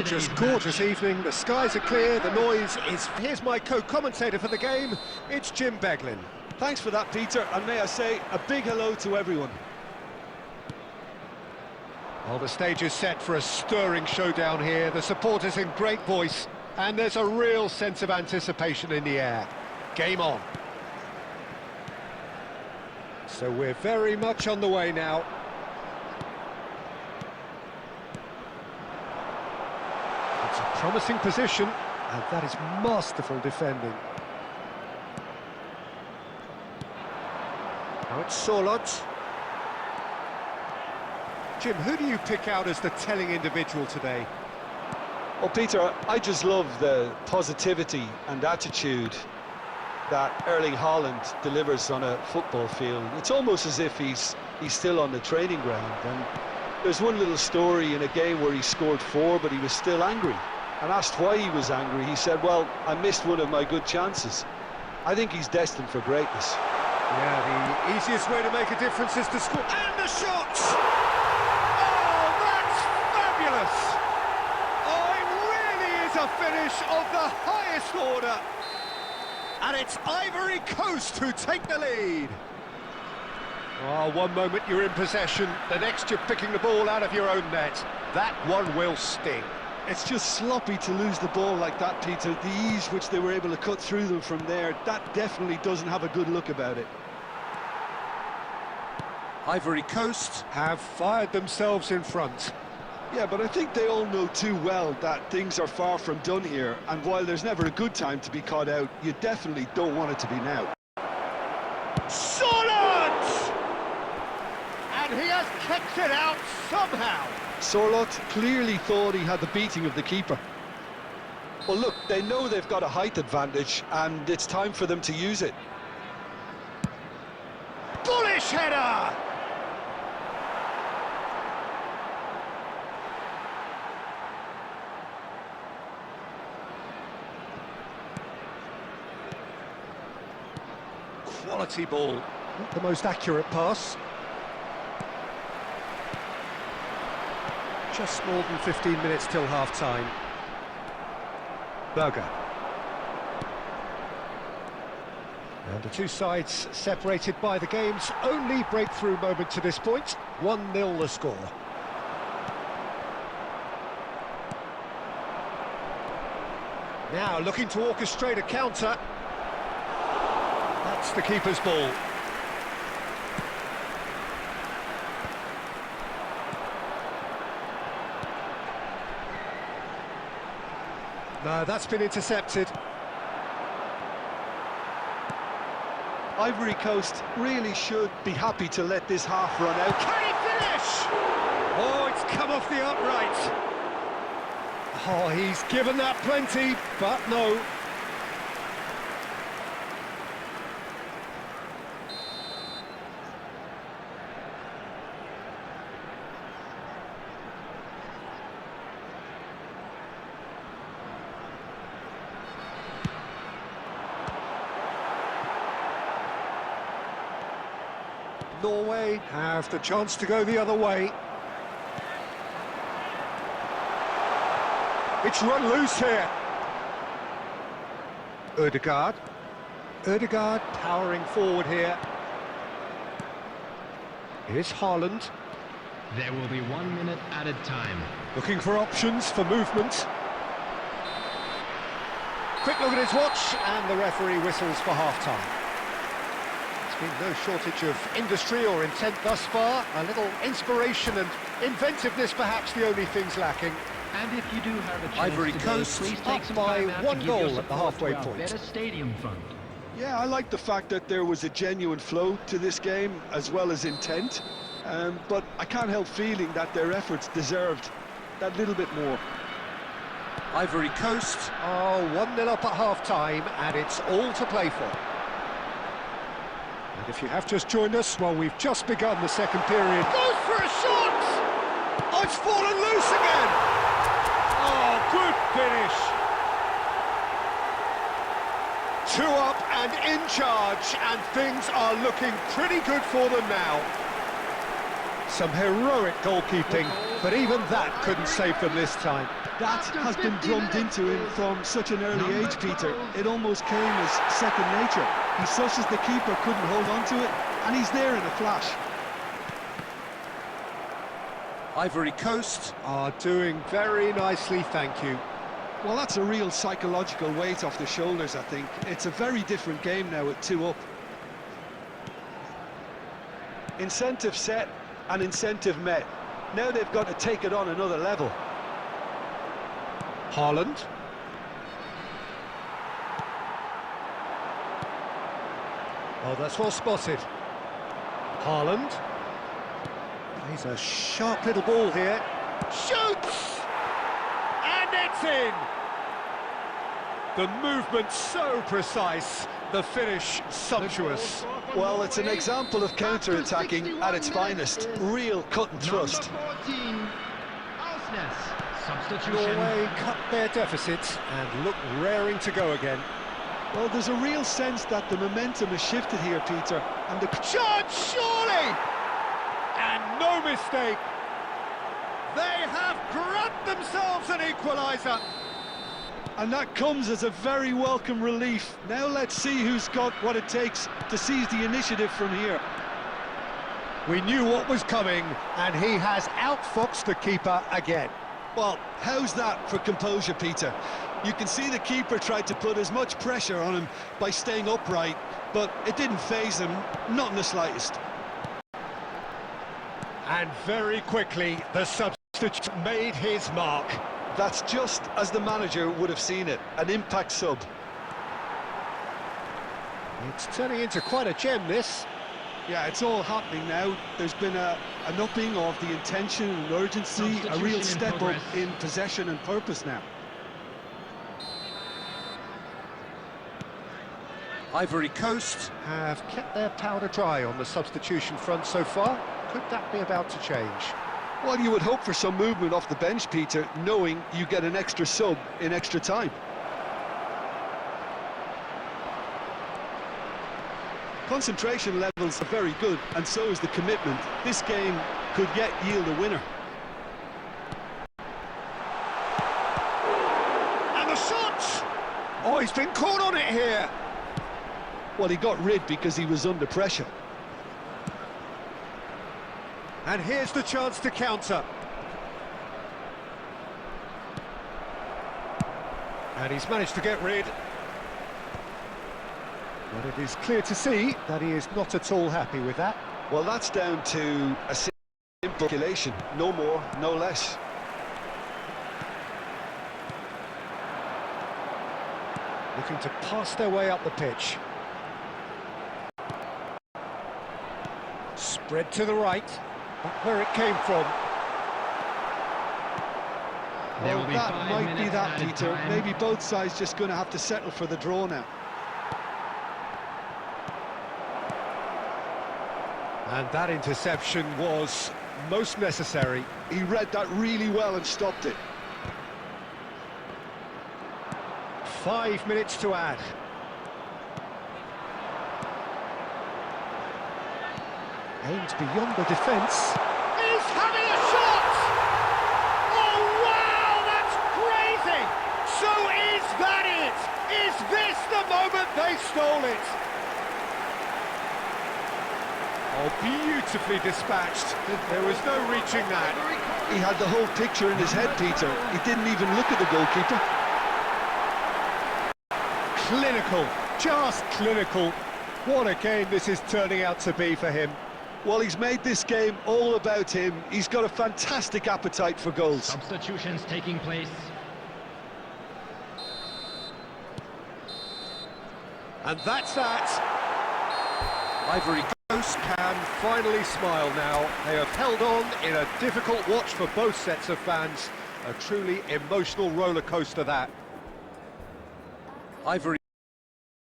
Just gorgeous evening, the skies are clear, the noise is... Here's my co-commentator for the game, it's Jim Beglin. Thanks for that, Peter, and may I say, a big hello to everyone. Well, the stage is set for a stirring showdown here, the supporters in great voice, and there's a real sense of anticipation in the air. Game on. So we're very much on the way now. It's a promising position, and that is masterful defending. Now it's Sorloth. Jim, who do you pick out as the telling individual today? Well, Peter, I just love the positivity and attitude that Erling Haaland delivers on a football field. It's almost as if he's still on the training ground. And there's one little story in a game where he scored 4, but he was still angry. And asked why he was angry, he said, well, I missed one of my good chances. I think he's destined for greatness. Yeah, the easiest way to make a difference is to score. And the shot! Oh, that's fabulous! Oh, it really is a finish of the highest order. And it's Ivory Coast who take the lead. Oh, one moment you're in possession, the next you're picking the ball out of your own net. That one will sting. It's just sloppy to lose the ball like that, Peter. The ease which they were able to cut through them from there, that definitely doesn't have a good look about it. Ivory Coast have fired themselves in front. Yeah, but I think they all know too well that things are far from done here, and while there's never a good time to be caught out, you definitely don't want it to be now. Sorloth! And he has kicked it out somehow. Sorloth clearly thought he had the beating of the keeper. Well, look, they know they've got a height advantage, and it's time for them to use it. Bullish header! Quality ball. Not the most accurate pass. Just more than 15 minutes till half-time. Berger. And the two sides separated by the game's only breakthrough moment to this point. 1-0 the score. Now looking to orchestrate a counter. That's the keeper's ball. No, that's been intercepted. Ivory Coast really should be happy to let this half run out. Can he finish? Oh, it's come off the upright. Oh, he's given that plenty, but no. Norway have the chance to go the other way. It's run loose here. Ødegaard. Ødegaard powering forward here. Here's Haaland. There will be 1 minute added time. Looking for options for movement. Quick look at his watch, and the referee whistles for half-time. Been no shortage of industry or intent thus far. A little inspiration and inventiveness, perhaps the only things lacking. And if you do have a chance Ivory today, Coast please up take some by time out 1 to give your goal at the support halfway to our point. Better Stadium Fund. Yeah, I like the fact that there was a genuine flow to this game, as well as intent. But I can't help feeling that their efforts deserved that little bit more. Ivory Coast are 1-0 up at half-time, and it's all to play for. And if you have just joined us, well, we've just begun the second period. Goes for a shot! Oh, it's fallen loose again! Oh, good finish! 2 up and in charge, and things are looking pretty good for them now. Some heroic goalkeeping. but even that couldn't save them this time. That has been drummed into him from such an early age, Peter. It almost came as second nature. He susses the keeper, couldn't hold on to it, and he's there in a flash. Ivory Coast are doing very nicely, thank you. Well, that's a real psychological weight off the shoulders, I think. It's a very different game now with 2 up. Incentive set and incentive met. Now they've got to take it on another level. Haaland. Oh, that's well spotted. Haaland. He's a sharp little ball here. Shoots! And it's in! The movement so precise, the finish sumptuous. Well, it's an example of counter-attacking at its finest. Real cut and thrust. Number 14, substitution. Norway cut their deficit and look raring to go again. Well, there's a real sense that the momentum has shifted here, Peter, and the Chance, surely! And no mistake. They have grabbed themselves an equaliser. and that comes as a very welcome relief. Now let's see who's got what it takes to seize the initiative from here. We knew what was coming, and he has outfoxed the keeper again. Well, how's that for composure, Peter? You can see the keeper tried to put as much pressure on him by staying upright, but it didn't faze him, not in the slightest. And very quickly, the substitute made his mark. That's just as the manager would have seen it, an impact sub. It's turning into quite a gem, this. Yeah, it's all happening now. There's been an upping of the intention and urgency, a real step up in possession and purpose now. Ivory Coast have kept their powder dry on the substitution front so far. Could that be about to change? Well, you would hope for some movement off the bench, Peter, knowing you get an extra sub in extra time. Concentration levels are very good, and so is the commitment. This game could yet yield a winner. And the shot! Oh, he's been caught on it here. Well, he got rid because he was under pressure. And here's the chance to counter. And he's managed to get rid. But it is clear to see that he is not at all happy with that. Well, that's down to a simple calculation. No more, no less. Looking to pass their way up the pitch. Spread to the right. Back where it came from. Well, that might be that, Peter. Maybe both sides just going to have to settle for the draw now. And that interception was most necessary. He read that really well and stopped it. 5 minutes to add. Aimed beyond the defence. He's having a shot! Oh, wow, that's crazy! So is that it? Is this the moment they stole it? Oh, beautifully dispatched. There was no reaching that. He had the whole picture in his head, Peter. He didn't even look at the goalkeeper. Clinical, just clinical. What a game this is turning out to be for him. Well, he's made this game all about him. He's got a fantastic appetite for goals. Substitutions taking place. And that's that. Ivory Coast can finally smile now. They have held on in a difficult watch for both sets of fans. A truly emotional roller coaster, that. Ivory